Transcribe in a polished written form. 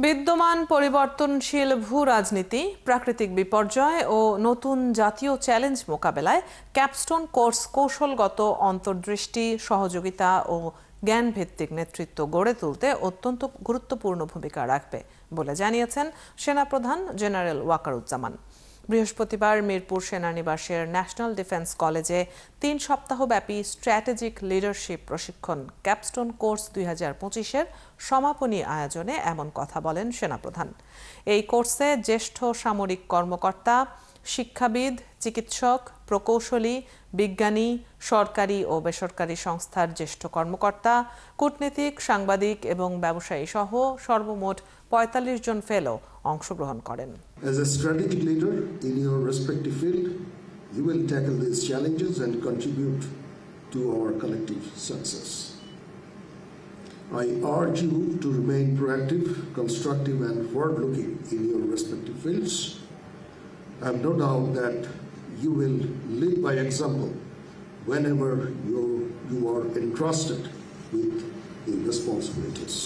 বিদ্যমান পরিবর্তনশীল ভূ-রাজনীতি, প্রাকৃতিক বিপর্যয় ও নতুন জাতীয় চ্যালেঞ্জ মোকাবেলায় ক্যাপস্টোন কোর্স কৌশলগত অন্তর্দৃষ্টি, সহযোগিতা ও জ্ঞানভিত্তিক নেতৃত্ব গড়ে তুলতে অত্যন্ত গুরুত্বপূর্ণ ভূমিকা রাখবে বলে জানিয়েছেন সেনাপ্রধান জেনারেল ওয়াকারুজ্জামান। বৃহস্পতিবার মিরপুর সেনানিবাসের ন্যাশনাল ডিফেন্স কলেজে ৩ সপ্তাহব্যাপী স্ট্র্যাটেজিক লিডারশিপ প্রশিক্ষণ ক্যাপস্টোন কোর্স 2025-এর সমাপনী আয়োজনে এমন কথা বলেন সেনাপ্রধান। এই কোর্সে জ্যেষ্ঠ সামরিক কর্মকর্তা, শিক্ষাবিদ, চিকিৎসক, প্রকৌশলী, বিজ্ঞানী, সরকারি ও বেসরকারি সংস্থার জ্যেষ্ঠ কর্মকর্তা, কূটনীতিক, সাংবাদিক এবং ব্যবসায়ী সহ সর্বমোট ৪৫ জন ফেলো অংশগ্রহণ করেন। As a strategic leader in your respective field, you will tackle these challenges and contribute to our collective success. I urge you to remain proactive, constructive and forward-looking in your respective fields. I have no doubt that you will lead by example whenever you are entrusted with the responsibilities.